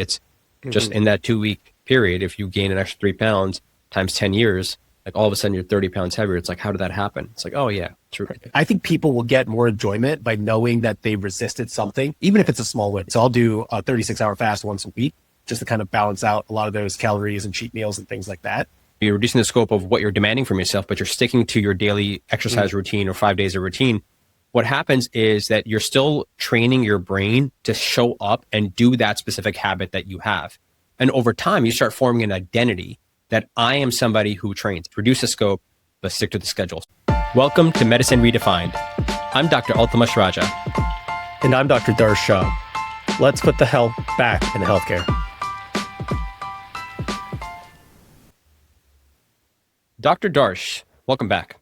It's just in that 2-week period, if you gain an extra 3 pounds times 10 years, like all of a sudden you're 30 pounds heavier. It's like, how did that happen? It's like, oh yeah, true. I think people will get more enjoyment by knowing that they resisted something, even if it's a small win. So I'll do a 36-hour fast once a week just to kind of balance out a lot of those calories and cheat meals and things like that. You're reducing the scope of what you're demanding from yourself, but you're sticking to your daily exercise routine or 5 days of routine. What happens is that you're still training your brain to show up and do that specific habit that you have. And over time, you start forming an identity that I am somebody who trains. Reduce the scope, but stick to the schedule. Welcome to Medicine Redefined. I'm Dr. Altamash Raja. And I'm Dr. Darsh Shah. Let's put the health back in healthcare. Dr. Darsh, welcome back.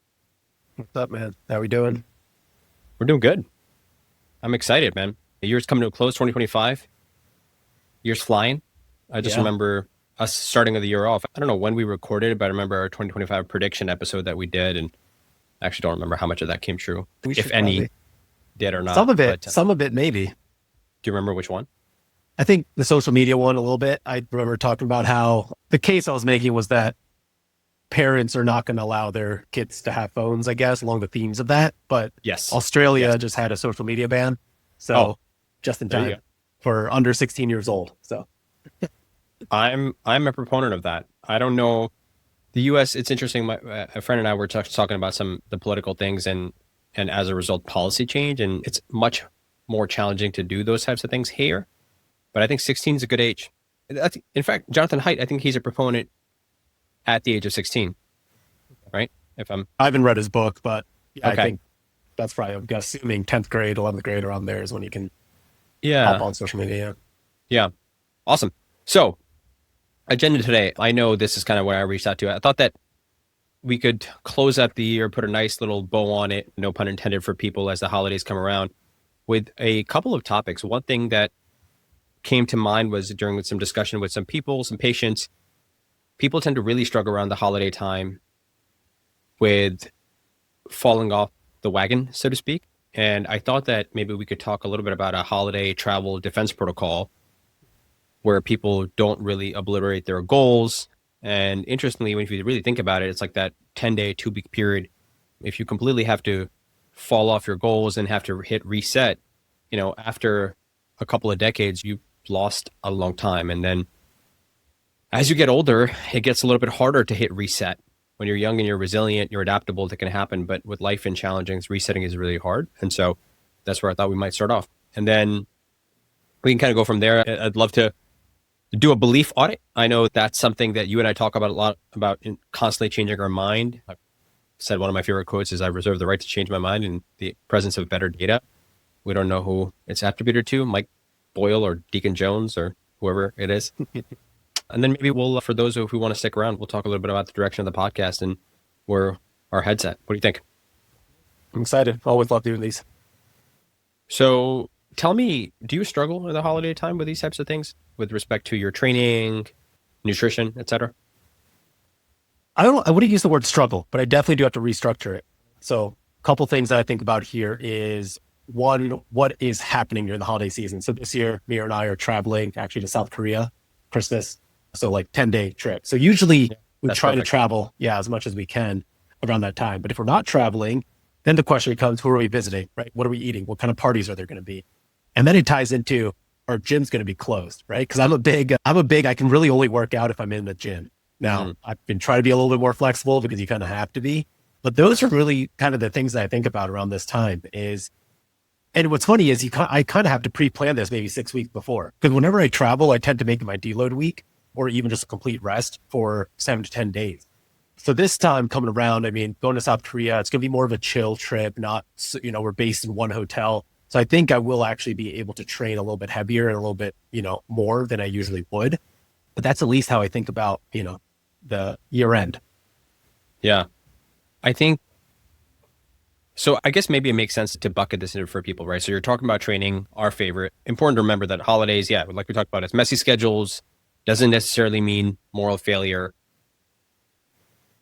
What's up, man? How we doing? We're doing good. I'm excited, man. The year's coming to a close, 2025. Year's flying. I just remember us starting of the year off. I don't know when we recorded it, but I remember our 2025 prediction episode that we did, and I actually don't remember how much of that came true, if any did or not. Some of it maybe. Do you remember which one? I think the social media one a little bit. I remember talking about how the case I was making was that parents are not going to allow their kids to have phones, I guess, along the themes of that. But yes, Australia just had a social media ban. So just in time for under 16 years old. So I'm a proponent of that. I don't know. The U.S., it's interesting. A friend and I were talking about the political things and as a result, policy change. And it's much more challenging to do those types of things here. But I think 16 is a good age. In fact, Jonathan Haidt, I think he's a proponent at the age of 16, right? I haven't read his book, but I think that's probably, I'm assuming 10th grade, 11th grade around there is when you can hop on social media. Yeah. Awesome. So agenda today, I know this is kind of what I reached out to. I thought that we could close out the year, put a nice little bow on it, no pun intended, for people as the holidays come around, with a couple of topics. One thing that came to mind was during some discussion with some people, some patients. People tend to really struggle around the holiday time with falling off the wagon, so to speak. And I thought that maybe we could talk a little bit about a holiday travel defense protocol where people don't really obliterate their goals. And interestingly, if you really think about it, it's like that 10-day, 2-week period. If you completely have to fall off your goals and have to hit reset, after a couple of decades, you've lost a long time. And then as you get older, it gets a little bit harder to hit reset. When you're young and you're resilient, you're adaptable, that can happen. But with life and challenging, resetting is really hard. And so that's where I thought we might start off. And then we can kind of go from there. I'd love to do a belief audit. I know that's something that you and I talk about a lot, about constantly changing our mind. I've said one of my favorite quotes is, I reserve the right to change my mind in the presence of better data. We don't know who it's attributed to, Mike Boyle or Deacon Jones or whoever it is. And then maybe we'll, for those who want to stick around, we'll talk a little bit about the direction of the podcast and where our head's at. What do you think? I'm excited. Always love doing these. So tell me, do you struggle at the holiday time with these types of things with respect to your training, nutrition, et cetera? I wouldn't use the word struggle, but I definitely do have to restructure it. So a couple things that I think about here is, one, what is happening during the holiday season? So this year, Mira and I are traveling actually to South Korea, Christmas. So like 10-day trip. So usually we try to travel, as much as we can around that time. But if we're not traveling, then the question becomes, who are we visiting, right? What are we eating? What kind of parties are there going to be? And then it ties into, our gym's going to be closed, right? Because I can really only work out if I'm in the gym. Now, I've been trying to be a little bit more flexible because you kind of have to be. But those are really kind of the things that I think about around this time is, and what's funny is I kind of have to pre-plan this maybe 6 weeks before. Because whenever I travel, I tend to make it my deload week, or even just a complete rest for 7 to 10 days. So this time coming around, going to South Korea, it's going to be more of a chill trip, not, we're based in one hotel. So I think I will actually be able to train a little bit heavier and a little bit, more than I usually would. But that's at least how I think about, the year end. Yeah. I think, so I guess maybe it makes sense to bucket this in for people, right? So you're talking about training, our favorite. Important to remember that holidays, like we talked about, it's messy schedules, doesn't necessarily mean moral failure.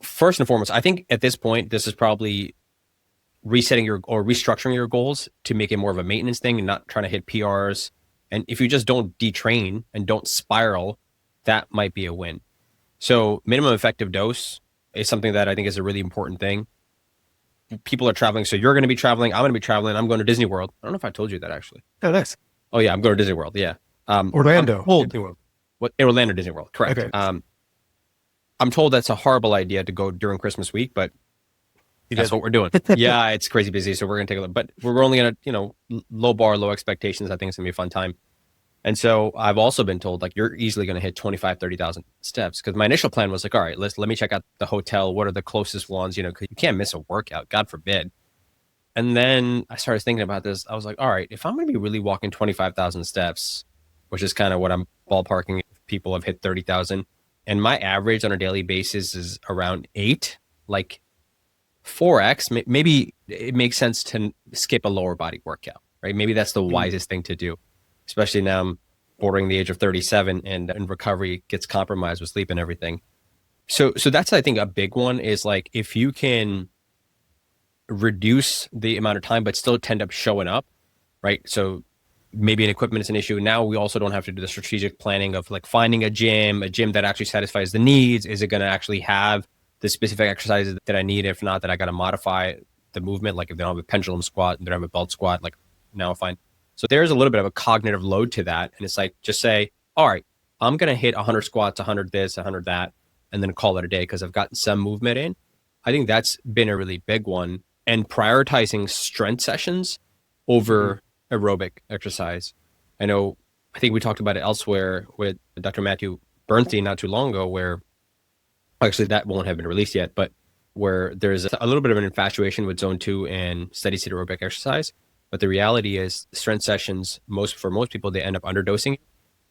First and foremost, I think at this point, this is probably resetting or restructuring your goals to make it more of a maintenance thing and not trying to hit PRs And if you just don't detrain and don't spiral, that might be a win. So minimum effective dose is something that I think is a really important thing. People are traveling. So you're going to be traveling. I'm going to be traveling. I'm going to Disney World. I don't know if I told you that actually. Oh, nice. Oh yeah, I'm going to Disney World. Yeah. Orlando. I'm told, Disney World. what Orlando Disney World, correct. Okay. I'm told that's a horrible idea to go during Christmas week, but that's what we're doing. Yeah, it's crazy busy. So we're going to take a look, but we're only going to, low bar, low expectations. I think it's going to be a fun time. And so I've also been told like you're easily going to hit 25, 30,000 steps. Cause my initial plan was like, all right, let me check out the hotel. What are the closest ones? Cause you can't miss a workout, God forbid. And then I started thinking about this. I was like, all right, if I'm going to be really walking 25,000 steps, which is kind of what I'm ballparking, if people have hit 30,000, and my average on a daily basis is around 8, like 4x, maybe it makes sense to skip a lower body workout, right? Maybe that's the wisest thing to do, especially now I'm bordering the age of 37 and recovery gets compromised with sleep and everything. So that's, I think, a big one is like, if you can reduce the amount of time, but still tend up showing up, right? So maybe an equipment is an issue. Now we also don't have to do the strategic planning of like finding a gym that actually satisfies the needs. Is it going to actually have the specific exercises that I need? If not, that I got to modify the movement. Like if they don't have a pendulum squat and they don't have a belt squat, like now fine. So there's a little bit of a cognitive load to that. And it's like, just say, all right, I'm going to hit 100 squats, 100 this, 100 that, and then call it a day because I've gotten some movement in. I think that's been a really big one. And prioritizing strength sessions over aerobic exercise. I think we talked about it elsewhere with Dr. Matthew Bernstein not too long ago, where actually that won't have been released yet, but where there's a little bit of an infatuation with zone 2 and steady state aerobic exercise. But the reality is strength sessions, for most people, they end up underdosing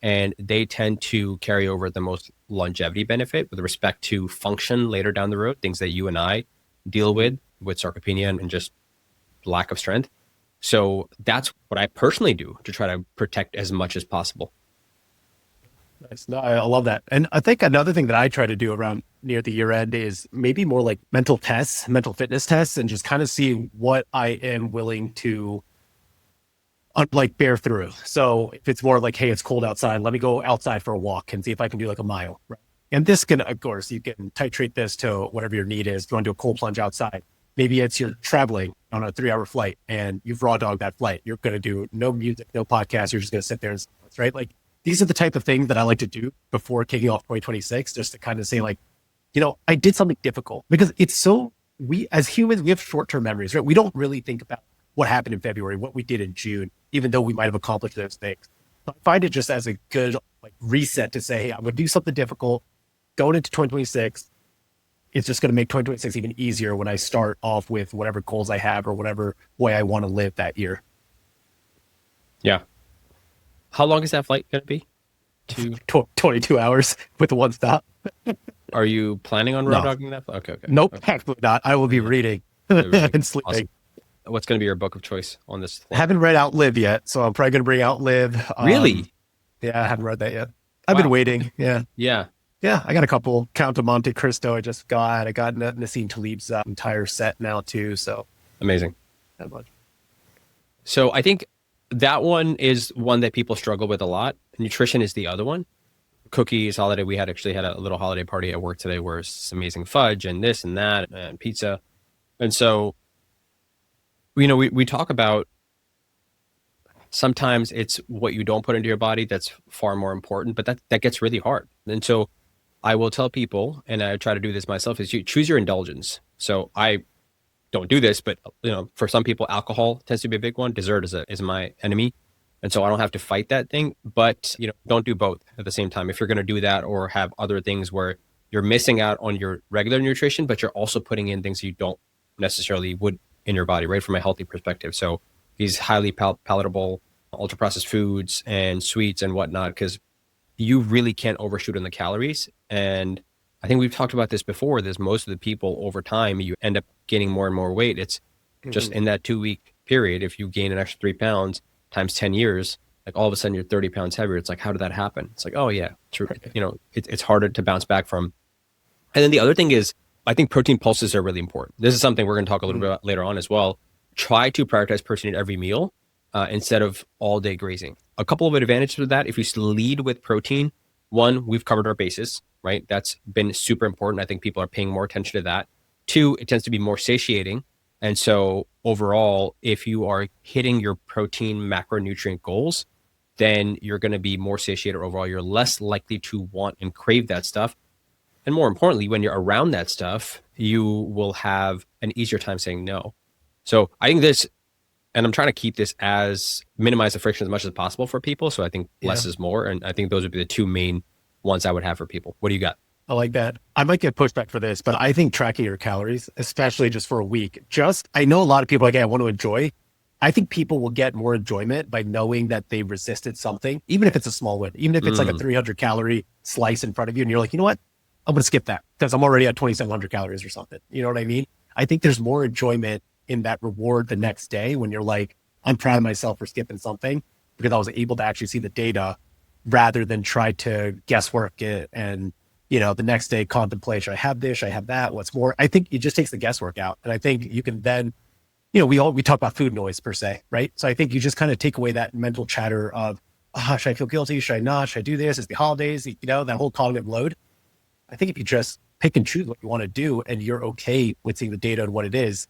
and they tend to carry over the most longevity benefit with respect to function later down the road, things that you and I deal with sarcopenia and just lack of strength. So that's what I personally do to try to protect as much as possible. Nice. No, I love that. And I think another thing that I try to do around near the year end is maybe more like mental fitness tests, and just kind of see what I am willing to bear through. So if it's more like, hey, it's cold outside, let me go outside for a walk and see if I can do like a mile. Right? And this can, of course, you can titrate this to whatever your need is. If you want to do a cold plunge outside, maybe it's you're traveling on a 3-hour flight and you've raw dogged that flight. You're going to do no music, no podcast. You're just going to sit there and right? Like these are the type of things that I like to do before kicking off 2026, just to kind of say like, I did something difficult, because we as humans, we have short-term memories, right? We don't really think about what happened in February, what we did in June, even though we might have accomplished those things. So I find it just as a good reset to say, hey, I'm going to do something difficult going into 2026. It's just going to make 2026 even easier when I start off with whatever goals I have or whatever way I want to live that year. Yeah. How long is that flight going to be? 22 hours with one stop. Are you planning on road dogging that? Okay. Nope, okay. absolutely not. I will be reading and sleeping. Awesome. What's going to be your book of choice on this flight? I haven't read Outlive yet, so I'm probably going to bring Outlive. Really? Yeah, I haven't read that yet. I've been waiting. Yeah. Yeah, I got a couple. Count of Monte Cristo I just got. I got Nassim Taleb's entire set now too. So amazing. That much. So I think that one is one that people struggle with a lot. Nutrition is the other one. Cookies, holiday. We actually had a little holiday party at work today where it's amazing fudge and this and that and pizza. And so, we talk about sometimes it's what you don't put into your body that's far more important, but that gets really hard. And so I will tell people, and I try to do this myself, is you choose your indulgence. So I don't do this, but for some people, alcohol tends to be a big one. Dessert is my enemy. And so I don't have to fight that thing, but don't do both at the same time. If you're going to do that or have other things where you're missing out on your regular nutrition, but you're also putting in things you don't necessarily would in your body, right? From a healthy perspective. So these highly palatable ultra processed foods and sweets and whatnot, because you really can't overshoot on the calories. And I think we've talked about this before. There's most of the people over time, you end up gaining more and more weight. It's just in that 2-week period. If you gain an extra 3 pounds times 10 years, like all of a sudden you're 30 pounds heavier. It's like, how did that happen? It's like, oh yeah, true. It's harder to bounce back from. And then the other thing is, I think protein pulses are really important. This is something we're going to talk a little bit about later on as well. Try to prioritize protein at every meal. instead of all day grazing. A couple of advantages with that, if you lead with protein, one, we've covered our bases, right? That's been super important. I think people are paying more attention to that. Two, it tends to be more satiating. And so overall, if you are hitting your protein macronutrient goals, then you're going to be more satiated overall. You're less likely to want and crave that stuff. And more importantly, when you're around that stuff, you will have an easier time saying no. So I think this, and I'm trying to keep this as minimize the friction as much as possible for people. So I think less is more. And I think those would be the two main ones I would have for people. What do you got? I like that. I might get pushback for this, but I think tracking your calories, especially just for a week, I know a lot of people are like, hey, I want to enjoy. I think people will get more enjoyment by knowing that they resisted something, even if it's a small win, even if it's like a 300 calorie slice in front of you. And you're like, you know what? I'm going to skip that because I'm already at 2,700 calories or something. You know what I mean? I think there's more enjoyment in that reward the next day when you're like, I'm proud of myself for skipping something because I was able to actually see the data rather than try to guesswork it and, the next day contemplate, should I have this, should I have that, what's more? I think it just takes the guesswork out. And I think you can then, we talk about food noise per se, right? So I think you just kind of take away that mental chatter of, should I feel guilty? Should I not? Should I do this? It's the holidays, that whole cognitive load. I think if you just pick and choose what you want to do and you're okay with seeing the data and what it is,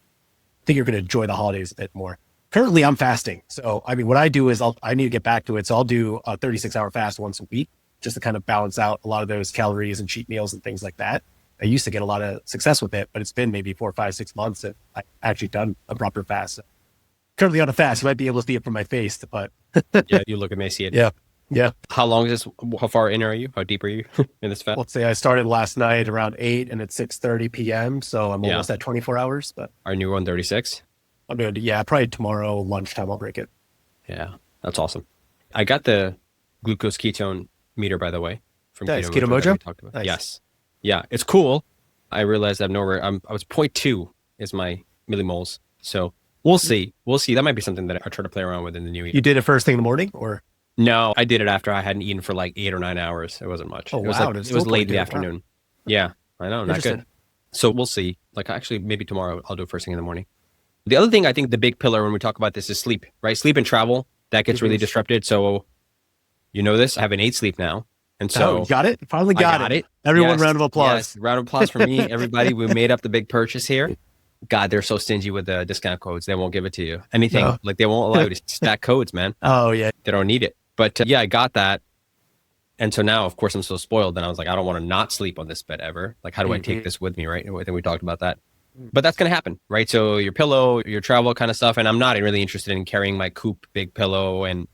I think you're going to enjoy the holidays a bit more. Currently, I'm fasting. So, what I do is I need to get back to it. So I'll do a 36-hour fast once a week just to kind of balance out a lot of those calories and cheat meals and things like that. I used to get a lot of success with it, but it's been maybe 4, 5, 6 months that I've actually done a proper fast. So currently on a fast, you might be able to see it from my face, but yeah, you look emaciated. Yeah. How long is this? How far in are you? How deep are you in this fast? Let's say I started last night around 8 and it's 6:30 p.m. So I'm almost at 24 hours, but are you on 36? I'm doing, probably tomorrow lunchtime I'll break it. Yeah, that's awesome. I got the glucose ketone meter, by the way, from Keto Mojo. Talked about. Nice. Yes. Yeah, it's cool. I realized I was 0.2 is my millimoles. So we'll see. That might be something that I try to play around with in the new year. You did it first thing in the morning or? No, I did it after I hadn't eaten for like 8 or 9 hours. It wasn't much. Oh, it was wow. it was late in the afternoon. Wow. Yeah, I know. Not good. So we'll see. Like actually maybe tomorrow I'll do it first thing in the morning. The other thing I think the big pillar when we talk about this is sleep, right? Sleep and travel, that gets really disrupted. So this, I have an 8 sleep now. And so you got it? Finally got it. Everyone, round of applause. Yes, round of applause for me. Everybody, we made up the big purchase here. God, they're so stingy with the discount codes. They won't give it to you. Anything, like they won't allow you to stack codes, man. Oh, yeah. They don't need it. But I got that. And so now, of course, I'm so spoiled. And I was like, I don't want to not sleep on this bed ever. Like, how do I take this with me, right? I think we talked about that. But that's going to happen, right? So your pillow, your travel kind of stuff. And I'm not really interested in carrying my Coop big pillow and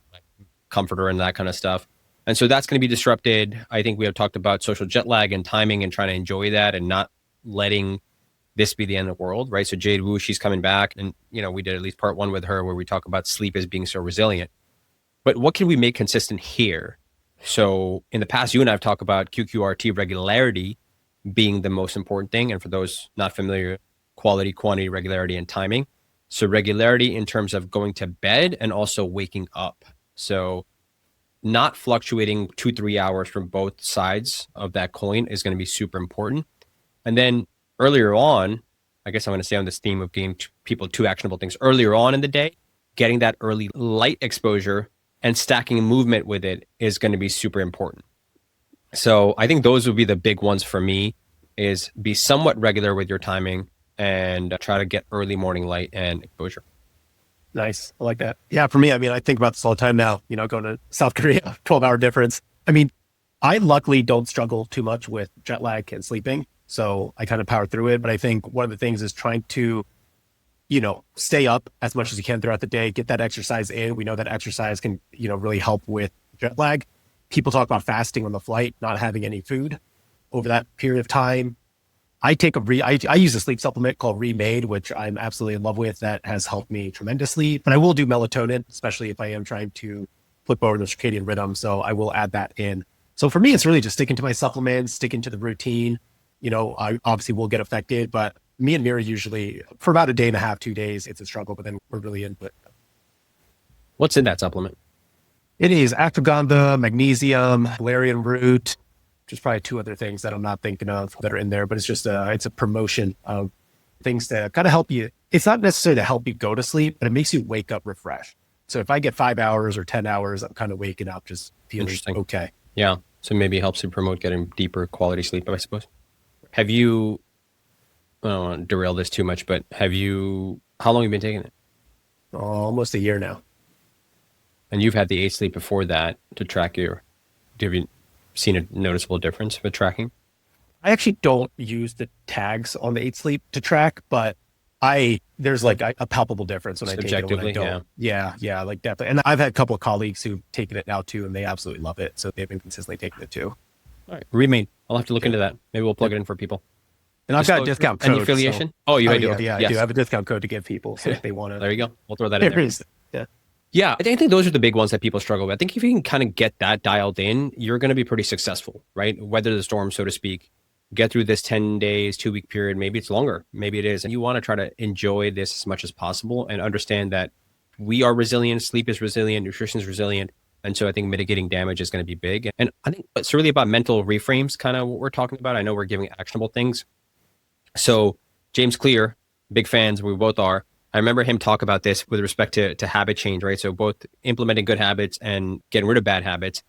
comforter and that kind of stuff. And so that's going to be disrupted. I think we have talked about social jet lag and timing and trying to enjoy that and not letting this be the end of the world, right? So Jade Wu, she's coming back. And, we did at least part 1 with her where we talk about sleep as being so resilient. But what can we make consistent here? So in the past, you and I have talked about QQRT regularity being the most important thing. And for those not familiar, quality, quantity, regularity, and timing. So regularity in terms of going to bed and also waking up. So not fluctuating 2-3 hours from both sides of that coin is going to be super important. And then earlier on, I guess I'm going to stay on this theme of giving people 2 actionable things earlier on in the day, getting that early light exposure and stacking movement with it is going to be super important. So I think those would be the big ones for me, is be somewhat regular with your timing and try to get early morning light and exposure. Nice. I like that. Yeah, for me, I think about this all the time now, going to South Korea, 12-hour difference. I luckily don't struggle too much with jet lag and sleeping. So I kind of power through it. But I think one of the things is trying to, stay up as much as you can throughout the day, get that exercise in. We know that exercise can, really help with jet lag. People talk about fasting on the flight, not having any food over that period of time. I take I use a sleep supplement called Remade, which I'm absolutely in love with. That has helped me tremendously. But I will do melatonin, especially if I am trying to flip over the circadian rhythm. So I will add that in. So for me, it's really just sticking to my supplements, sticking to the routine. I obviously will get affected, but me and Mira usually for about a day and a half, 2 days, it's a struggle, but then we're really into it. What's in that supplement? It is ashwagandha, magnesium, valerian root. There's probably 2 other things that I'm not thinking of that are in there, but it's just it's a promotion of things to kind of help you. It's not necessarily to help you go to sleep, but it makes you wake up refreshed. So if I get 5 hours or 10 hours, I'm kind of waking up just feeling Interesting. okay. Yeah. So maybe it helps you promote getting deeper quality sleep, I suppose. Have you, I don't want to derail this too much, but how long have you been taking it? Almost a year now. And you've had the 8 sleep before that to track have you seen a noticeable difference with tracking? I actually don't use the tags on the 8 sleep to track, but there's like a palpable difference when I take it and when I Subjectively, don't. Yeah, like definitely. And I've had a couple of colleagues who've taken it now too, and they absolutely love it. So they've been consistently taking it too. All right. Remain. I'll have to look into that. Maybe we'll plug it in for people. And I've got a discount code. Any affiliation? So, Oh, you do? yeah, Okay. yeah, I do have a discount code to give people. So if they want to. There you go. We'll throw that in There there. is. Yeah. Yeah, I think those are the big ones that people struggle with. I think if you can kind of get that dialed in, you're going to be pretty successful, right? Weather the storm, so to speak. Get through this 10 days, 2-week period. Maybe it's longer. Maybe it is. And you want to try to enjoy this as much as possible and understand that we are resilient. Sleep is resilient. Nutrition is resilient. And so I think mitigating damage is going to be big. And I think it's really about mental reframes, kind of what we're talking about. I know we're giving actionable things. So James Clear, big fans, we both are. I remember him talk about this with respect to habit change, right? So both implementing good habits and getting rid of bad habits.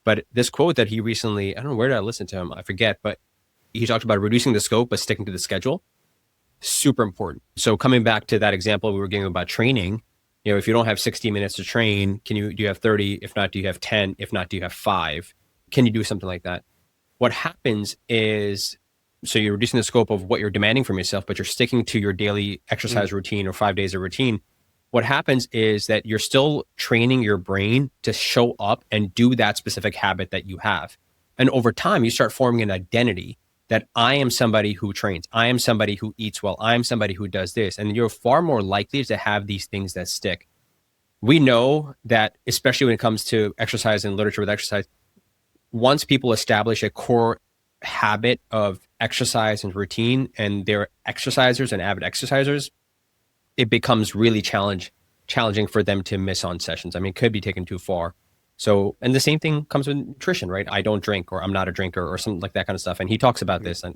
But this quote that he recently, I don't know, where did I listen to him? I forget, but he talked about reducing the scope, but sticking to the schedule. Super important. So coming back to that example we were giving about training, if you don't have 60 minutes to train, do you have 30? If not, do you have 10? If not, do you have 5? Can you do something like that? What happens is, so you're reducing the scope of what you're demanding from yourself, but you're sticking to your daily exercise routine or 5 days of routine. What happens is that you're still training your brain to show up and do that specific habit that you have. And over time, you start forming an identity that I am somebody who trains. I am somebody who eats well. I am somebody who does this. And you're far more likely to have these things that stick. We know that, especially when it comes to exercise and literature with exercise, once people establish a core habit of exercise and routine, and they're exercisers and avid exercisers, it becomes really challenging for them to miss on sessions. I mean, it could be taken too far. So, and the same thing comes with nutrition, right? I don't drink, or I'm not a drinker, or something like that kind of stuff. And he talks about this, and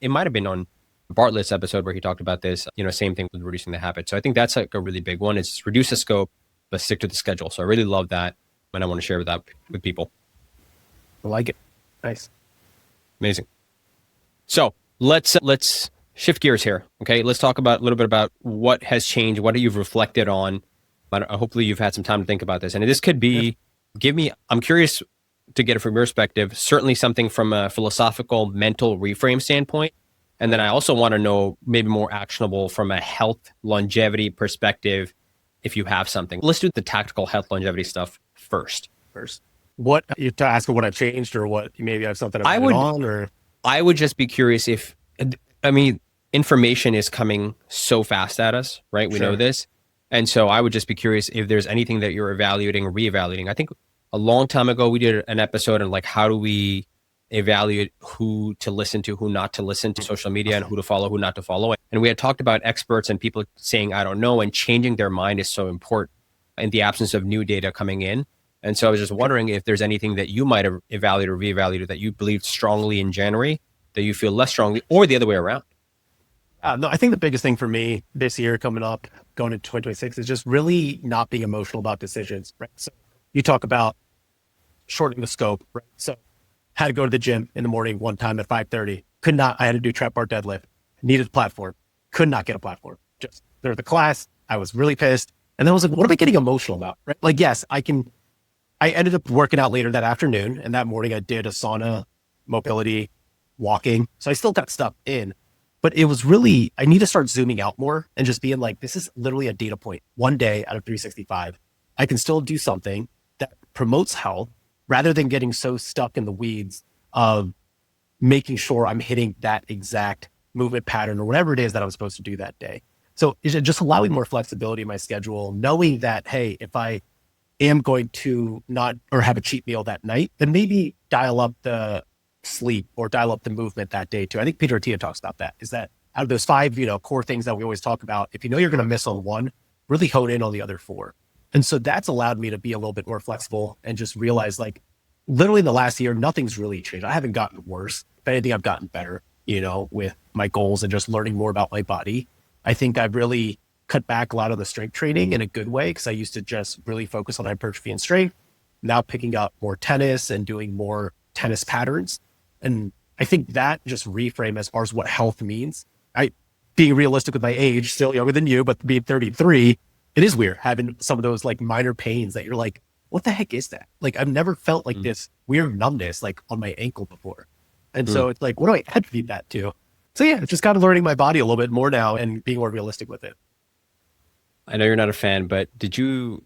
it might have been on Bartlett's episode where he talked about this, same thing with reducing the habit. So I think that's like a really big one, is reduce the scope, but stick to the schedule. So I really love that. And I want to share that with people. I like it. Nice. Amazing. So let's shift gears here. Okay. Let's talk about a little bit about what has changed, what you've reflected on. But hopefully you've had some time to think about this. And this could be, I'm curious to get it from your perspective, certainly something from a philosophical, mental reframe standpoint. And then I also want to know maybe more actionable from a health longevity perspective, if you have something. Let's do the tactical health longevity stuff first. What you to ask what I've changed, or what maybe I have something I would just be curious if, information is coming so fast at us, right? We know this. And so I would just be curious if there's anything that you're evaluating or reevaluating. I think a long time ago, we did an episode on like, how do we evaluate who to listen to, who not to listen to social media, and who to follow, who not to follow. And we had talked about experts and people saying, I don't know, and changing their mind is so important in the absence of new data coming in. And so I was just wondering if there's anything that you might have evaluated or reevaluated that you believed strongly in January that you feel less strongly, or the other way around. No, I think the biggest thing for me this year coming up, going into 2026, is just really not being emotional about decisions, right? So you talk about shortening the scope, right? So had to go to the gym in the morning one time at 5:30. I had to do trap bar deadlift, needed a platform, could not get a platform. Just there's the class. I was really pissed. And then I was like, what am I getting emotional about? Right? Like, yes, I ended up working out later that afternoon, and that morning I did a sauna, mobility, walking. So I still got stuff in. But it was really, I need to start zooming out more and just being like, this is literally a data point. One day out of 365, I can still do something that promotes health rather than getting so stuck in the weeds of making sure I'm hitting that exact movement pattern or whatever it is that I was supposed to do that day. So it's just allowing more flexibility in my schedule, knowing that, hey, if I am going to not or have a cheat meal that night, then maybe dial up the sleep or dial up the movement that day too. I think Peter Attia talks about that, is that out of those 5, core things that we always talk about, if you know you're going to miss on one, really hone in on the other 4. And so that's allowed me to be a little bit more flexible and just realize, like, literally in the last year, nothing's really changed. I haven't gotten worse. If anything, I've gotten better, with my goals and just learning more about my body. I think I've really cut back a lot of the strength training in a good way because I used to just really focus on hypertrophy and strength. Now picking up more tennis and doing more tennis patterns. And I think that just reframe as far as what health means. Being realistic with my age, still younger than you, but being 33, it is weird having some of those like minor pains that you're like, what the heck is that? Like I've never felt like this weird numbness like on my ankle before. And so it's like, what do I attribute that to? So yeah, just kind of learning my body a little bit more now and being more realistic with it. I know you're not a fan, but did you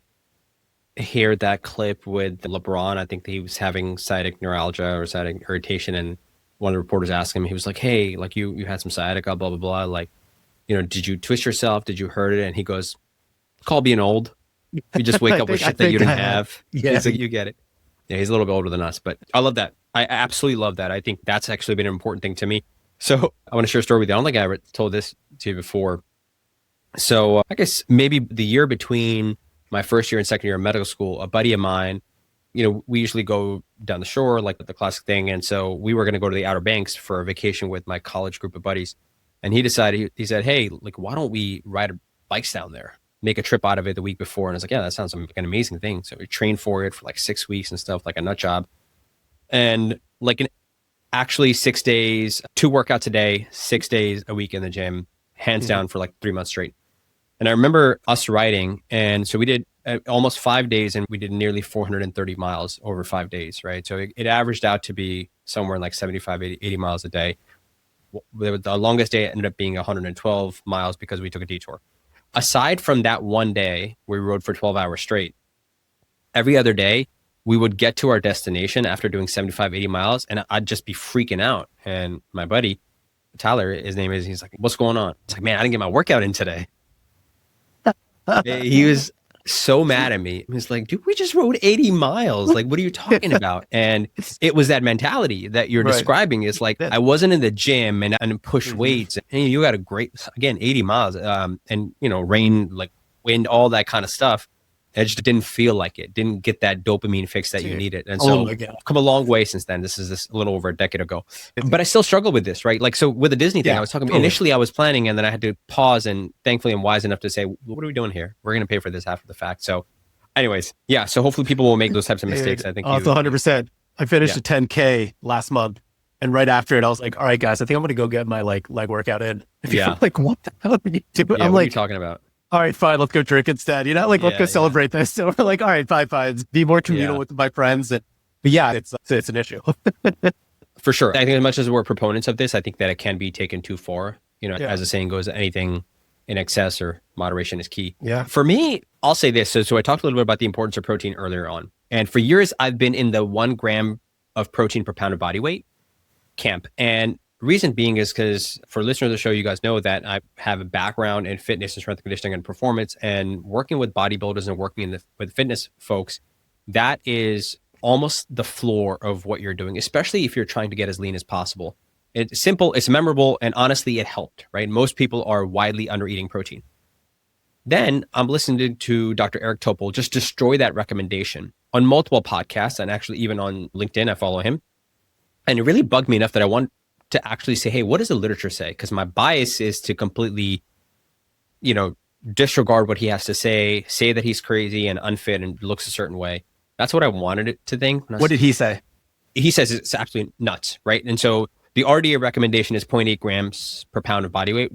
hear that clip with LeBron? I think that he was having sciatic neuralgia or sciatic irritation, and one of the reporters asked him, he was like, hey, like you had some sciatica, blah, blah, blah. Like, did you twist yourself? Did you hurt it? And he goes, call being old. You just wake up with shit that you didn't have. Yeah. He's like, you get it. Yeah, he's a little bit older than us, but I love that. I absolutely love that. I think that's actually been an important thing to me. So I want to share a story with you. I don't think I ever told this to you before. So I guess maybe the year between my first year and second year of medical school, a buddy of mine, we usually go down the shore, like the classic thing. And so we were going to go to the Outer Banks for a vacation with my college group of buddies. And he decided, he said, hey, like, why don't we ride bikes down there? Make a trip out of it the week before. And I was like, yeah, that sounds like an amazing thing. So we trained for it for like 6 weeks and stuff, like a nut job. And like actually 6 days, 2 workouts a day, 6 days a week in the gym, hands down for like 3 months straight. And I remember us riding. And so we did almost 5 days and we did nearly 430 miles over 5 days, right? So it averaged out to be somewhere in like 75, 80 miles a day. The longest day ended up being 112 miles because we took a detour. Aside from that one day where we rode for 12 hours straight, every other day we would get to our destination after doing 75, 80 miles and I'd just be freaking out. And my buddy, Tyler, his name is, he's like, what's going on? It's like, man, I didn't get my workout in today. He was so mad at me. He was like, dude, we just rode 80 miles. Like, what are you talking about? And it was that mentality that you're describing. It's like, I wasn't in the gym and push weights. And you got a great, again, 80 miles and, rain, like wind, all that kind of stuff. I just didn't feel like it. Didn't get that dopamine fix that you needed. And so I've come a long way since then. This is a little over a decade ago. But I still struggle with this, right? Like, so with the Disney thing, I was talking, initially I was planning and then I had to pause, and thankfully I'm wise enough to say, what are we doing here? We're going to pay for this after the fact. So anyways, yeah. So hopefully people will make those types of mistakes. I think. Also 100%. I finished a 10K last month. And right after it, I was like, all right, guys, I think I'm going to go get my leg workout in. Yeah. I'm like, what the hell are you doing? Yeah, I'm what like, are you talking about? All right, fine, let's go drink instead. Let's go celebrate this. So we're like, all right, fine. Be more communal with my friends. But yeah, it's an issue. For sure. I think as much as we're proponents of this, I think that it can be taken too far. As the saying goes, anything in excess or moderation is key. Yeah. For me, I'll say this. So I talked a little bit about the importance of protein earlier on. And for years, I've been in the 1 gram of protein per pound of body weight camp. And reason being is because for listeners of the show, you guys know that I have a background in fitness and strength and conditioning and performance, and working with bodybuilders and working with fitness folks, that is almost the floor of what you're doing, especially if you're trying to get as lean as possible. It's simple, it's memorable, and honestly, it helped, right? Most people are widely under eating protein. Then I'm listening to Dr. Eric Topol just destroy that recommendation on multiple podcasts, and actually even on LinkedIn, I follow him. And it really bugged me enough that I want to actually say, hey, what does the literature say? Because my bias is to completely, disregard what he has to say that he's crazy and unfit and looks a certain way. That's what I wanted it to think. What did he say? He says it's absolutely nuts, right? And so the RDA recommendation is 0.8 grams per pound of body weight,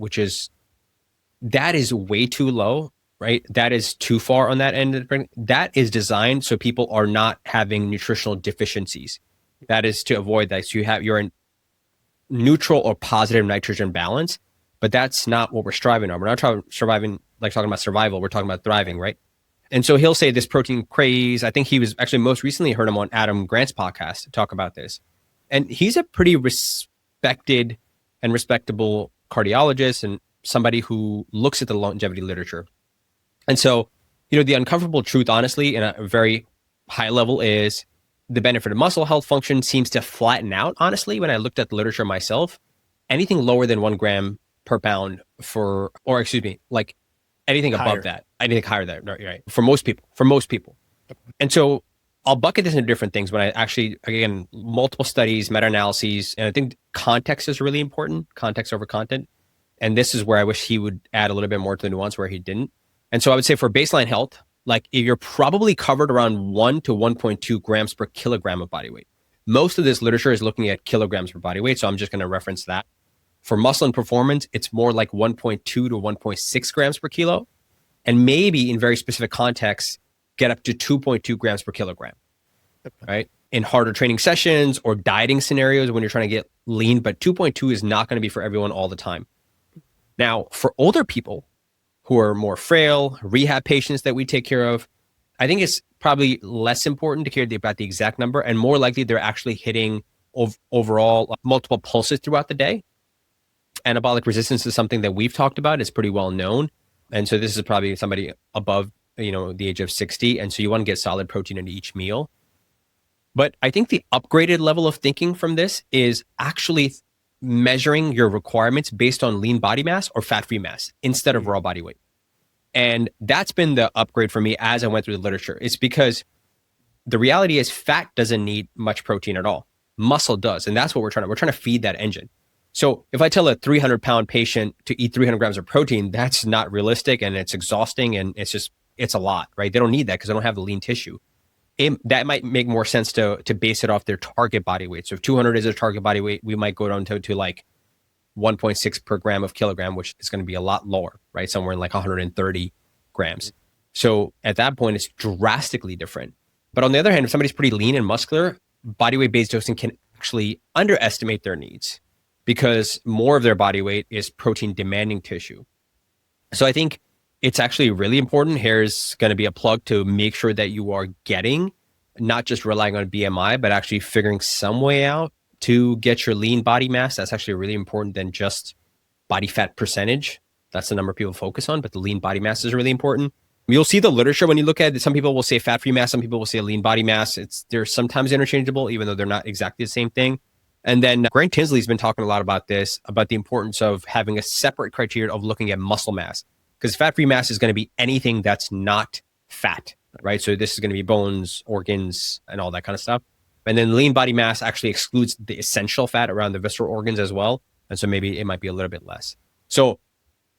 that is way too low, right? That is too far on that end. That is designed so people are not having nutritional deficiencies. That is to avoid that. So you're in neutral or positive nitrogen balance, but that's not what we're striving on. We're not talking about survival. We're talking about thriving, right? And so he'll say this protein craze. I think he was actually most recently heard him on Adam Grant's podcast to talk about this. And he's a pretty respected and respectable cardiologist and somebody who looks at the longevity literature. And so, the uncomfortable truth, honestly, in a very high level is the benefit of muscle health function seems to flatten out, honestly, when I looked at the literature myself. Anything lower than 1 gram per pound like anything above that, anything higher than that, right? For most people. And so I'll bucket this into different things when I actually, again, multiple studies, meta-analyses, and I think context is really important, context over content. And this is where I wish he would add a little bit more to the nuance where he didn't. And so I would say for baseline health, like if you're probably covered around 1 to 1.2 grams per kilogram of body weight. Most of this literature is looking at kilograms per body weight, so I'm just going to reference that. For muscle and performance, it's more like 1.2 to 1.6 grams per kilo, and maybe in very specific contexts, get up to 2.2 grams per kilogram, right? In harder training sessions or dieting scenarios when you're trying to get lean, but 2.2 is not going to be for everyone all the time. Now, for older people who are more frail, rehab patients that we take care of, I think it's probably less important to care about the exact number and more likely they're actually hitting overall multiple pulses throughout the day. Anabolic resistance is something that we've talked about. It's pretty well known. And so this is probably somebody above, the age of 60. And so you want to get solid protein into each meal. But I think the upgraded level of thinking from this is actually measuring your requirements based on lean body mass or fat-free mass instead of raw body weight. And that's been the upgrade for me as I went through the literature. It's because the reality is fat doesn't need much protein at all. Muscle does. And that's what we're trying to feed that engine. So if I tell a 300-pound patient to eat 300 grams of protein, that's not realistic and it's exhausting and it's a lot, right? They don't need that because they don't have the lean tissue. That might make more sense to base it off their target body weight. So if 200 is their target body weight, we might go down to like 1.6 per gram of kilogram, which is going to be a lot lower, right? Somewhere in like 130 grams. So at that point, it's drastically different. But on the other hand, if somebody's pretty lean and muscular, body weight based dosing can actually underestimate their needs because more of their body weight is protein demanding tissue. So I think it's actually really important. Here's going to be a plug to make sure that you are getting, not just relying on BMI, but actually figuring some way out to get your lean body mass. That's actually really important than just body fat percentage. That's the number people focus on, but the lean body mass is really important. You'll see the literature when you look at it. Some people will say fat-free mass. Some people will say lean body mass. They're sometimes interchangeable, even though they're not exactly the same thing. And then Grant Tinsley's been talking a lot about this, about the importance of having a separate criteria of looking at muscle mass, because fat-free mass is going to be anything that's not fat, right? So this is going to be bones, organs, and all that kind of stuff. And then lean body mass actually excludes the essential fat around the visceral organs as well. And so maybe it might be a little bit less. So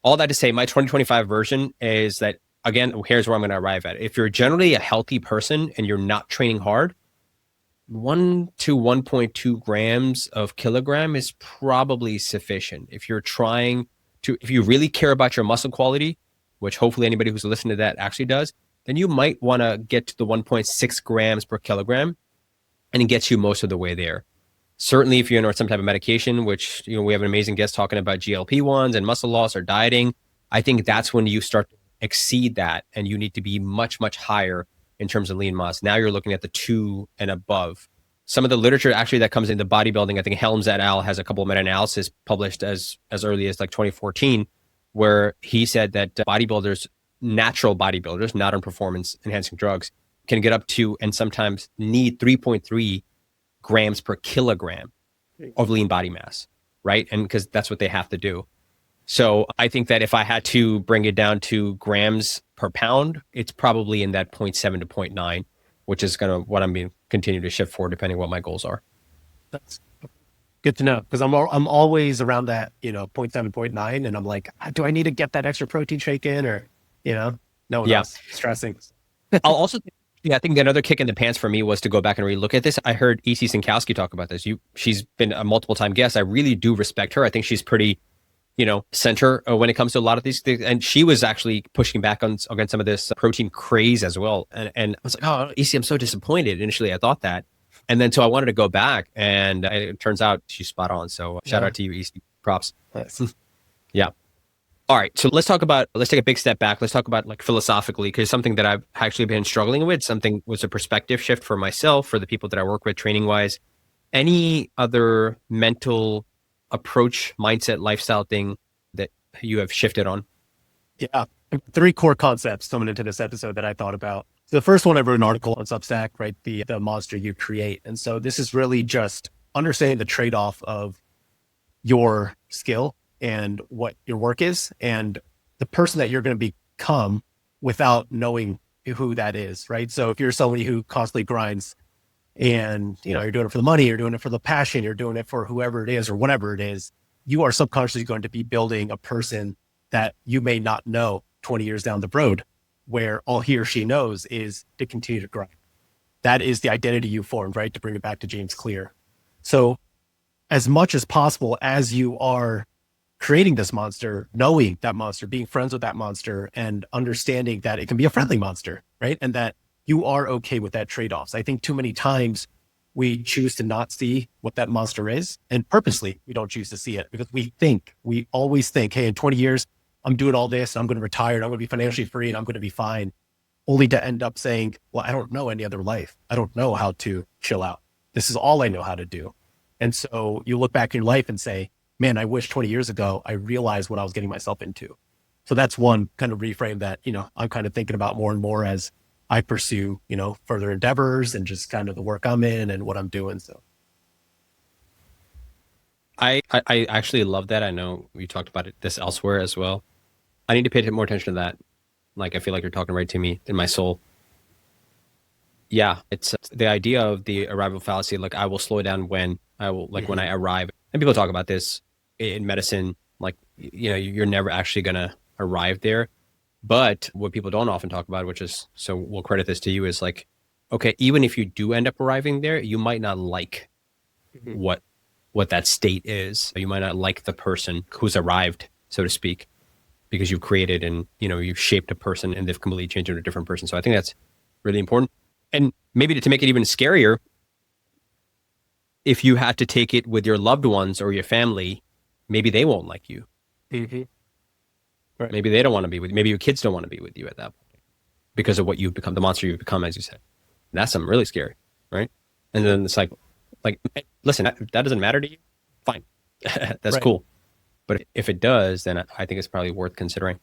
all that to say, my 2025 version is that, again, here's where I'm going to arrive at. If you're generally a healthy person and you're not training hard, 1 to 1.2 grams of kilogram is probably sufficient. If you're if you really care about your muscle quality, which hopefully anybody who's listening to that actually does, then you might want to get to the 1.6 grams per kilogram, and it gets you most of the way there. Certainly if you're on some type of medication, which, we have an amazing guest talking about GLP-1s and muscle loss or dieting, I think that's when you start to exceed that and you need to be much, much higher in terms of lean mass. Now you're looking at the 2 and above. Some of the literature actually that comes into bodybuilding, I think Helms et al. Has a couple of meta-analysis published as early as like 2014, where he said that natural bodybuilders, not on performance enhancing drugs, can get up to and sometimes need 3.3 grams per kilogram of lean body mass, right? And because that's what they have to do. So I think that if I had to bring it down to grams per pound, it's probably in that 0.7 to 0.9, which is what I'm going to continue to shift for depending on what my goals are. That's good to know, because I'm always around that, 0.7, 0.9, and I'm like, do I need to get that extra protein shake in, or, no one else stressing. I'll also, I think another kick in the pants for me was to go back and relook at this. I heard E.C. Sinkowski talk about this. She's been a multiple time guest. I really do respect her. I think she's pretty, center when it comes to a lot of these things. And she was actually pushing back against some of this protein craze as well. And I was like, oh, EC, I'm so disappointed. Initially, I thought that. And then so I wanted to go back, and it turns out she's spot on. So shout out to you, EC. Props. Nice. Yeah. All right. So let's take a big step back. Let's talk about like philosophically, because something that I've actually been struggling with, something was a perspective shift for myself, for the people that I work with training wise. Any other mental approach, mindset, lifestyle thing that you have shifted on? Yeah. 3 core concepts coming into this episode that I thought about. So the first one, I wrote an article on Substack, right? The monster you create. And so this is really just understanding the trade-off of your skill and what your work is and the person that you're going to become without knowing who that is, right? So if you're somebody who constantly grinds and, you're doing it for the money, you're doing it for the passion, you're doing it for whoever it is or whatever it is, you are subconsciously going to be building a person that you may not know 20 years down the road, where all he or she knows is to continue to grind. That is the identity you formed, right? To bring it back to James Clear. So as much as possible, as you are creating this monster, knowing that monster, being friends with that monster, and understanding that it can be a friendly monster, right? And that you are okay with that trade-offs. I think too many times we choose to not see what that monster is, and purposely we don't choose to see it because we always think, hey, in 20 years, I'm doing all this, and I'm going to retire, and I'm going to be financially free, and I'm going to be fine, only to end up saying, well, I don't know any other life. I don't know how to chill out. This is all I know how to do. And so you look back in your life and say, man, I wish 20 years ago I realized what I was getting myself into. So that's one kind of reframe that, I'm kind of thinking about more and more as I pursue, further endeavors and just kind of the work I'm in and what I'm doing. So I actually love that. I know you talked about this elsewhere as well. I need to pay more attention to that. Like, I feel like you're talking right to me in my soul. Yeah, it's the idea of the arrival fallacy. Like, I will slow down when I will, like, when I arrive. And people talk about this in medicine. Like, you're never actually going to arrive there. But what people don't often talk about, which is, so we'll credit this to you, is like, okay, even if you do end up arriving there, you might not like what that state is. You might not like the person who's arrived, so to speak, because you've created and, you've shaped a person and they've completely changed into a different person. So I think that's really important. And maybe to make it even scarier, if you had to take it with your loved ones or your family, maybe they won't like you. Mm-hmm. Right. Maybe they don't want to be with you. Maybe your kids don't want to be with you at that point because of what you've become, the monster you've become, as you said. And that's something really scary, right? And then it's like, listen, that doesn't matter to you. Fine. That's cool. But if it does, then I think it's probably worth considering.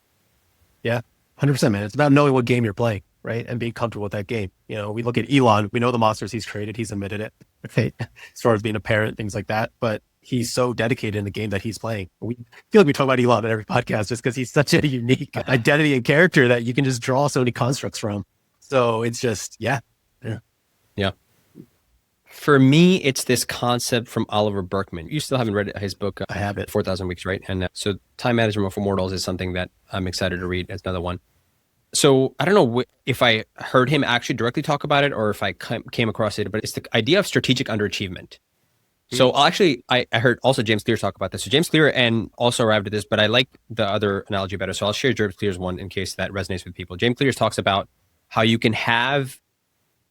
Yeah, 100%, man. It's about knowing what game you're playing, right? And being comfortable with that game. We look at Elon, we know the monsters he's created. He's admitted it, right? As far as being a parent, things like that. But he's so dedicated in the game that he's playing. We feel like we talk about Elon in every podcast just because he's such a unique identity and character that you can just draw so many constructs from. So it's just, yeah. For me, it's this concept from Oliver Berkman. You still haven't read his book. I have it. 4,000 Weeks, right? And so Time Management for Mortals is something that I'm excited to read. It's another one. So I don't know if I heard him actually directly talk about it or if I came across it, but it's the idea of strategic underachievement. So actually, I heard also James Clear talk about this. So James Clear and also arrived at this, but I like the other analogy better. So I'll share James Clear's one in case that resonates with people. James Clear talks about how you can have,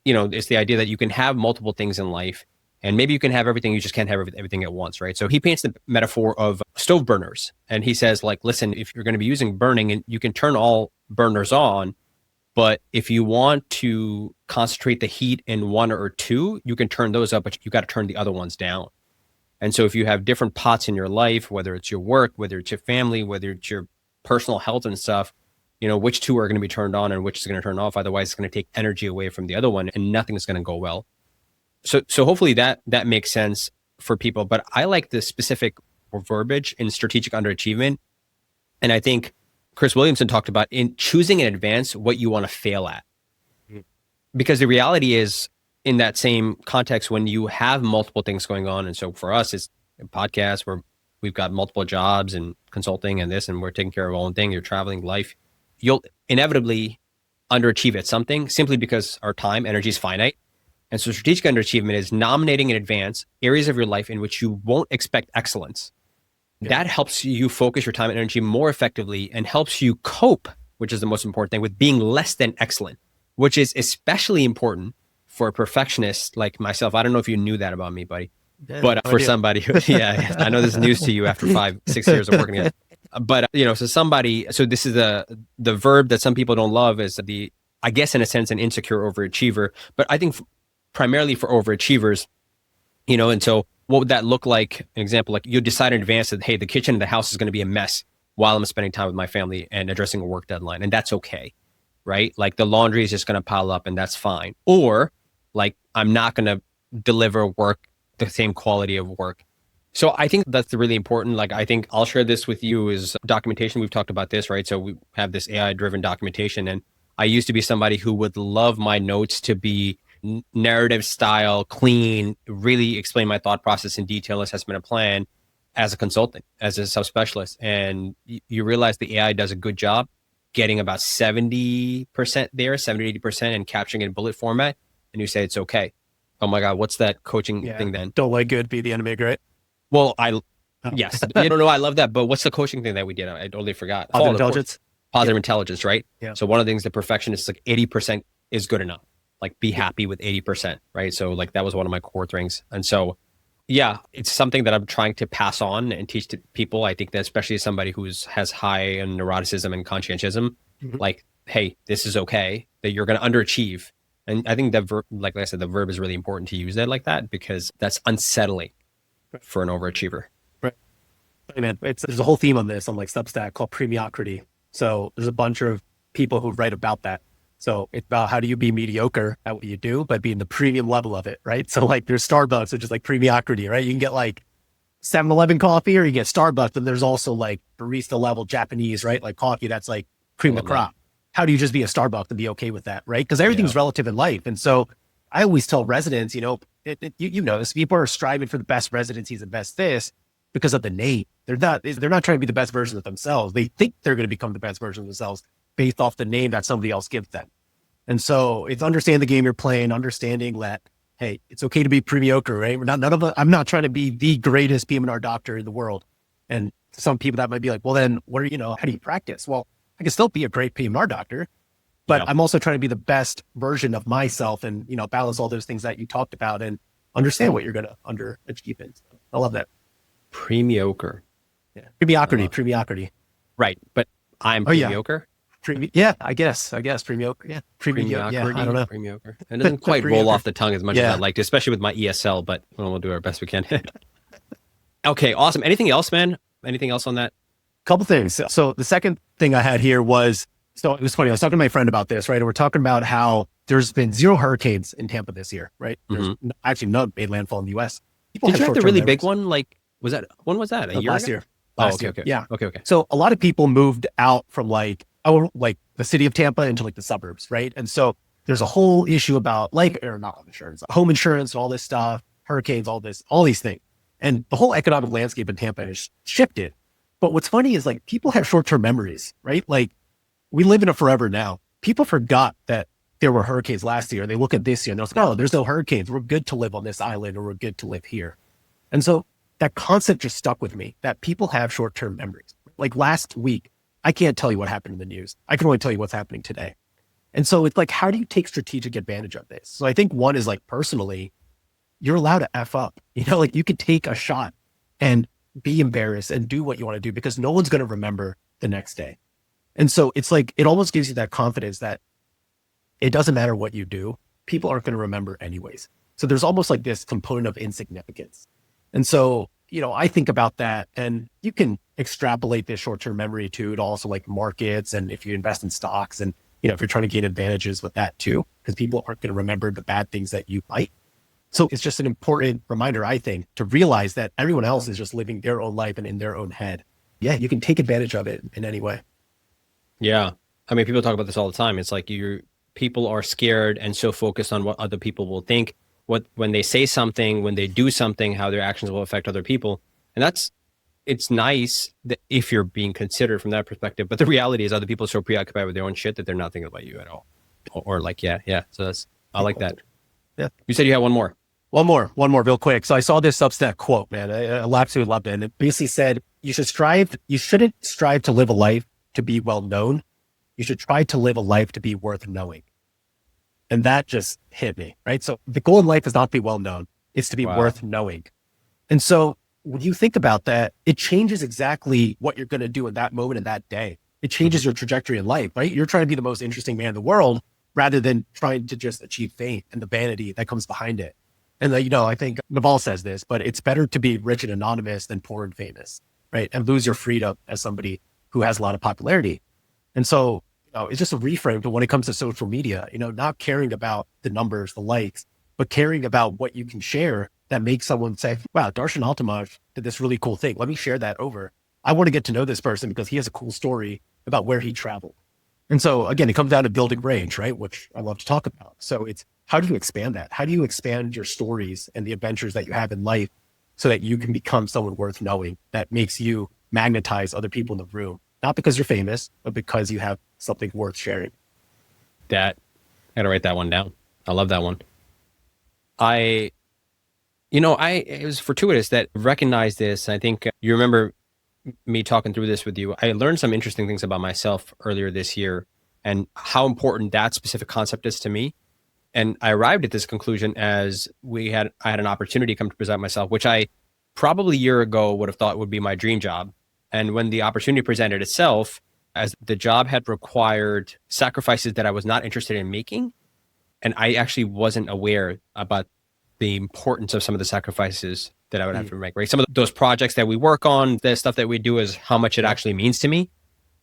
it's the idea that you can have multiple things in life and maybe you can have everything, you just can't have everything at once, right? So he paints the metaphor of stove burners. And he says, like, listen, if you're going to be using burning, and you can turn all burners on, but if you want to concentrate the heat in one or two, you can turn those up, but you got to turn the other ones down. And so if you have different pots in your life, whether it's your work, whether it's your family, whether it's your personal health and stuff, which two are going to be turned on and which is going to turn off. Otherwise, it's going to take energy away from the other one and nothing is going to go well. So hopefully that makes sense for people. But I like the specific verbiage in strategic underachievement. And I think Chris Williamson talked about in choosing in advance what you want to fail at. Because the reality is, in that same context, when you have multiple things going on, and so for us, it's a podcast where we've got multiple jobs and consulting and this, and we're taking care of our own thing, you're traveling life, you'll inevitably underachieve at something simply because our time, energy is finite. And so strategic underachievement is nominating in advance areas of your life in which you won't expect excellence. That helps you focus your time and energy more effectively and helps you cope, which is the most important thing, with being less than excellent, which is especially important for a perfectionist like myself. I don't know if you knew that about me, buddy, but for somebody who, I know this is news to you after 5-6 years of working it. But, so this is the verb that some people don't love is I guess in a sense, an insecure overachiever, but I think primarily for overachievers, and so what would that look like? An example, like you decide in advance that, hey, the kitchen and the house is going to be a mess while I'm spending time with my family and addressing a work deadline. And that's okay, right? Like the laundry is just going to pile up and that's fine. Or like, I'm not going to deliver work, the same quality of work. So I think that's really important. Like, I think I'll share this with you is documentation. We've talked about this, right? So we have this AI driven documentation. And I used to be somebody who would love my notes to be narrative style, clean, really explain my thought process in detail, assessment and plan. as a consultant, as a subspecialist, and you realize the AI does a good job getting about 70% there, 70-80%, and capturing it in bullet format, and you say it's okay. Oh my God, what's that coaching thing then? Don't let good be the enemy, right? Well, yes, I don't know. I love that. But what's the coaching thing that we did? I totally forgot. Positive intelligence. Positive intelligence, right? Yeah. So one of the things the perfectionist is like 80% is good enough. Like be happy with 80%, right? So like that was one of my core things. And so, yeah, it's something that I'm trying to pass on and teach to people. I think that especially somebody has high neuroticism and conscientism, like, hey, this is okay, that you're going to underachieve. And I think that verb, like I said, the verb is really important to use that like that because that's unsettling for an overachiever. Right. Hey man, there's a whole theme on this on like Substack called premiocrity. So there's a bunch of people who write about that. So it's about how do you be mediocre at what you do, but be in the premium level of it, right? So like there's Starbucks, which is like premiocrity, right? You can get like 7-Eleven coffee or you get Starbucks, and there's also like barista level Japanese, right? Like coffee that's like cream of the crop. How do you just be a Starbucks and be okay with that, right? Because everything's relative in life. And so I always tell residents, you know this, people are striving for the best residencies and best this because of the name. They're not trying to be the best version of themselves. They think they're going to become the best version of themselves based off the name that somebody else gives them. And so it's understand the game you're playing, understanding that, hey, it's okay to be mediocre, right? I'm not trying to be the greatest PM&R doctor in the world. And some people that might be like, well, then how do you practice? Well, I can still be a great PM&R doctor, but I'm also trying to be the best version of myself and, balance all those things that you talked about and understand what you're going to underachieve in. So I love that. Premioker. Yeah. Premiocrity. Right. But I'm premioker. I guess premioker. Yeah. Premiocrity. Yeah, I don't know. Premioker. It doesn't quite roll off the tongue as much as I'd like to, especially with my ESL, but we'll do our best we can. Okay. Awesome. Anything else, man? Anything else on that? Couple things. So the second thing I had here was, so it was funny. I was talking to my friend about this, right? And we're talking about how there's been 0 hurricanes in Tampa this year, right? There's actually none made landfall in the U.S. Did you have the really big one? Like, when was that? A year last ago? year. Last year. Okay. Yeah. Okay. So a lot of people moved out from like the city of Tampa into like the suburbs, right? And so there's a whole issue about not insurance, home insurance, all this stuff, hurricanes, all these things. And the whole economic landscape in Tampa has shifted. But what's funny is like people have short-term memories, right? Like we live in a forever now. People forgot that there were hurricanes last year. They look at this year and they're like, oh, there's no hurricanes. We're good to live on this island or we're good to live here. And so that concept just stuck with me, that people have short-term memories. Like last week, I can't tell you what happened in the news. I can only tell you what's happening today. And so it's like, how do you take strategic advantage of this? So I think one is like personally, you're allowed to F up. Like you could take a shot and be embarrassed and do what you want to do because no one's going to remember the next day. And so it's like, it almost gives you that confidence that it doesn't matter what you do. People aren't going to remember anyways. So there's almost like this component of insignificance. And so, I think about that and you can extrapolate this short-term memory to also like markets. And if you invest in stocks and, if you're trying to gain advantages with that too, because people aren't going to remember the bad things that you might. So it's just an important reminder, I think, to realize that everyone else is just living their own life and in their own head. Yeah, you can take advantage of it in any way. Yeah. I mean, people talk about this all the time. It's like people are scared and so focused on what other people will think, when they say something, when they do something, how their actions will affect other people. And it's nice that if you're being considered from that perspective, but the reality is other people are so preoccupied with their own shit that they're not thinking about you at all. Or like, yeah. So I like that. Yeah. You said you had one more. One more real quick. So I saw this Substack quote, man. I absolutely loved it. And it basically said, you shouldn't strive to live a life to be well known. You should try to live a life to be worth knowing. And that just hit me, right? So the goal in life is not to be well known. It's to be worth knowing. And so when you think about that, it changes exactly what you're going to do in that moment, in that day. It changes your trajectory in life, right? You're trying to be the most interesting man in the world rather than trying to just achieve fame and the vanity that comes behind it. And I think Naval says this, but it's better to be rich and anonymous than poor and famous, right? And lose your freedom as somebody who has a lot of popularity. And so, it's just a reframe to when it comes to social media, not caring about the numbers, the likes, but caring about what you can share that makes someone say, wow, Darsh and Altamash did this really cool thing. Let me share that over. I want to get to know this person because he has a cool story about where he traveled. And so again, it comes down to building range, right? Which I love to talk about. So it's how do you expand that? How do you expand your stories and the adventures that you have in life so that you can become someone worth knowing that makes you magnetize other people in the room, not because you're famous, but because you have something worth sharing. That I gotta write that one down. I love that one. It was fortuitous that I recognized this. I think you remember me talking through this with you. I learned some interesting things about myself earlier this year and how important that specific concept is to me. And I arrived at this conclusion as I had an opportunity come to present myself, which I probably a year ago would have thought would be my dream job. And when the opportunity presented itself, as the job had required sacrifices that I was not interested in making, and I actually wasn't aware about the importance of some of the sacrifices that I would have to make, right? Some of those projects that we work on, the stuff that we do is how much it actually means to me.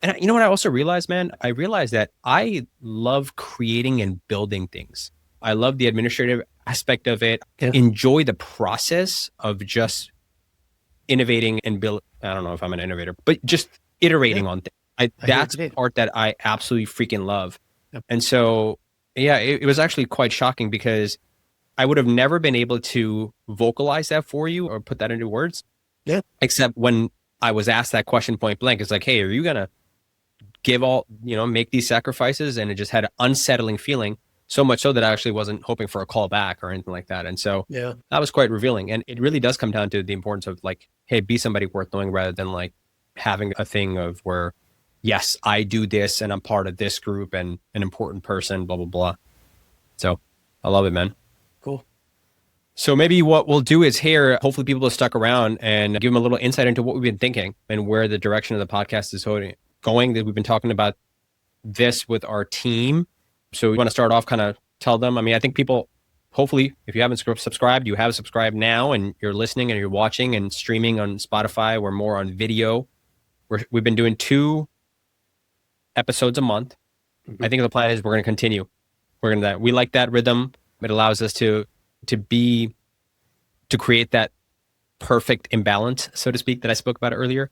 And you know what I also realized, man? I realized that I love creating and building things. I love the administrative aspect of it. Yeah. Enjoy the process of just innovating and build. I don't know if I'm an innovator, but just iterating on things. That's the part that I absolutely freaking love. Yep. And so, it was actually quite shocking because I would have never been able to vocalize that for you or put that into words. Yeah. Except when I was asked that question point blank, it's like, hey, are you going to make these sacrifices? And it just had an unsettling feeling, so much so that I actually wasn't hoping for a call back or anything like that. And so that was quite revealing. And it really does come down to the importance of like, hey, be somebody worth knowing rather than like having a thing of where, yes, I do this and I'm part of this group and an important person, blah, blah, blah. So I love it, man. Cool. So maybe what we'll do is here, hopefully people have stuck around and give them a little insight into what we've been thinking and where the direction of the podcast is going. That we've been talking about this with our team. So we want to start off, kind of tell them. I mean, I think people, hopefully, if you haven't subscribed, you have subscribed now and you're listening and you're watching and streaming on Spotify. We're more on video. We've been doing 2 episodes a month. Mm-hmm. I think the plan is we're going to continue. We like that rhythm. It allows us to create that perfect imbalance, so to speak, that I spoke about earlier.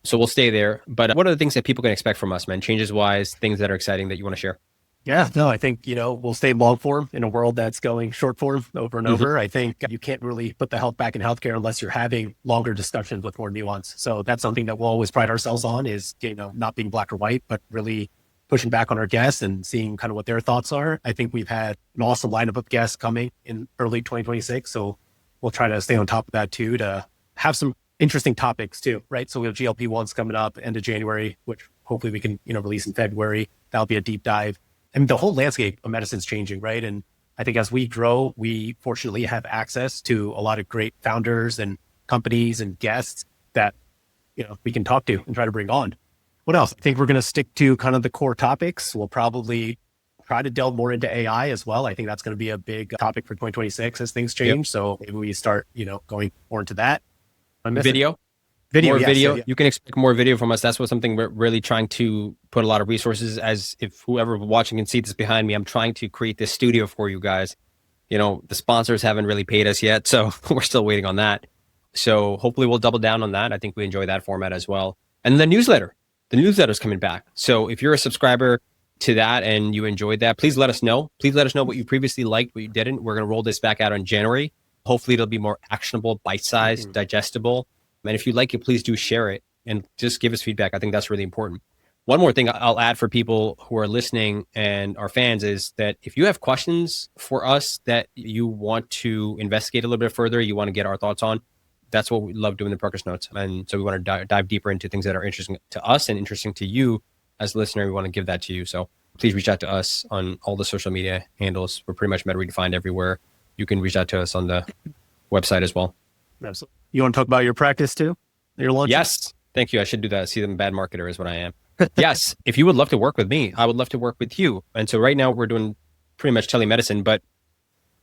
So we'll stay there. But what are the things that people can expect from us, man? Changes wise, things that are exciting that you want to share? Yeah, no, I think, we'll stay long form in a world that's going short form over and over. I think you can't really put the health back in healthcare unless you're having longer discussions with more nuance. So that's something that we'll always pride ourselves on is, not being black or white, but really pushing back on our guests and seeing kind of what their thoughts are. I think we've had an awesome lineup of guests coming in early 2026. So we'll try to stay on top of that too, to have some interesting topics too, right? So we have GLP-1s coming up end of January, which hopefully we can, release in February. That'll be a deep dive. I mean, the whole landscape of medicine's changing, right? And I think as we grow, we fortunately have access to a lot of great founders and companies and guests that, we can talk to and try to bring on. What else? I think we're going to stick to kind of the core topics. We'll probably try to delve more into AI as well. I think that's going to be a big topic for 2026 as things change. Yep. So maybe we start, going more into that. Video. More video. You can expect more video from us. That's something we're really trying to put a lot of resources, as if whoever watching can see this behind me, I'm trying to create this studio for you guys. The sponsors haven't really paid us yet, so we're still waiting on that. So hopefully we'll double down on that. I think we enjoy that format as well. And the newsletter is coming back. So if you're a subscriber to that and you enjoyed that, please let us know. Please let us know what you previously liked, what you didn't. We're going to roll this back out in January. Hopefully it'll be more actionable, bite-sized, digestible. And if you like it, please do share it and just give us feedback. I think that's really important. One more thing I'll add for people who are listening and our fans is that if you have questions for us that you want to investigate a little bit further, you want to get our thoughts on, that's what we love doing, the Progress Notes. And so we want to dive deeper into things that are interesting to us and interesting to you as a listener. We want to give that to you. So please reach out to us on all the social media handles. We're pretty much Meta Redefined everywhere. You can reach out to us on the website as well. Absolutely. You want to talk about your practice too? Your launch? Yes. Thank you. I should do that. See, I'm a bad marketer is what I am. Yes. If you would love to work with me, I would love to work with you. And so right now we're doing pretty much telemedicine, but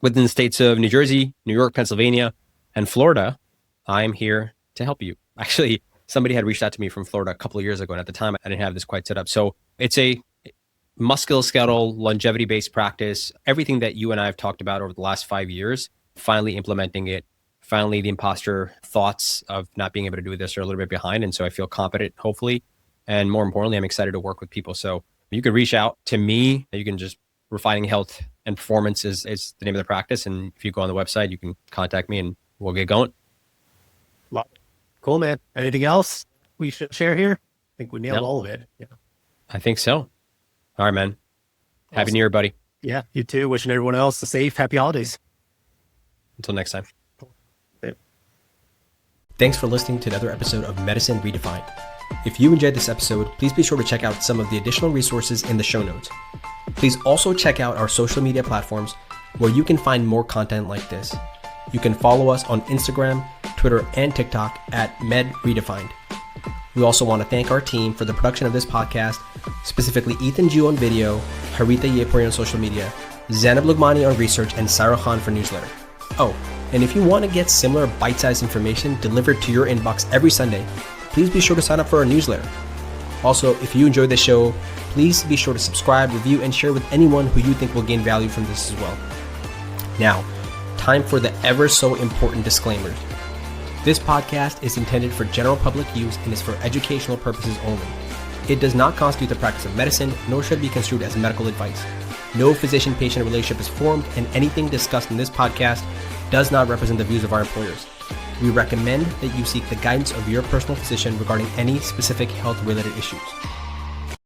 within the states of New Jersey, New York, Pennsylvania, and Florida, I'm here to help you. Actually, somebody had reached out to me from Florida a couple of years ago, and at the time I didn't have this quite set up. So it's a musculoskeletal, longevity-based practice. Everything that you and I have talked about over the last 5 years, finally implementing it. Finally, the imposter thoughts of not being able to do this are a little bit behind. And so I feel confident, hopefully. And more importantly, I'm excited to work with people. So you can reach out to me. You can just Refining Health and Performance is the name of the practice. And if you go on the website, you can contact me and we'll get going. Cool, man. Anything else we should share here? I think we nailed all of it. Yeah. I think so. All right, man. Happy Awesome. New Year, buddy. Yeah, you too. Wishing everyone else a safe, happy holidays. Until next time. Yeah. Thanks for listening to another episode of Medicine Redefined. If you enjoyed this episode, please be sure to check out some of the additional resources in the show notes. Please also check out our social media platforms where you can find more content like this. You can follow us on Instagram, Twitter, and TikTok at MedRedefined. We also want to thank our team for the production of this podcast, specifically Ethan Ju on video, Haritha Yepuri on social media, Zainab Lugmani on research, and Sarah Khan for newsletter. Oh, and if you want to get similar bite-sized information delivered to your inbox every Sunday, please be sure to sign up for our newsletter. Also, if you enjoyed the show, please be sure to subscribe, review, and share with anyone who you think will gain value from this as well. Now, time for the ever so important disclaimers. This podcast is intended for general public use and is for educational purposes only. It does not constitute the practice of medicine, nor should be construed as medical advice. No physician-patient relationship is formed, and anything discussed in this podcast does not represent the views of our employers. We recommend that you seek the guidance of your personal physician regarding any specific health-related issues.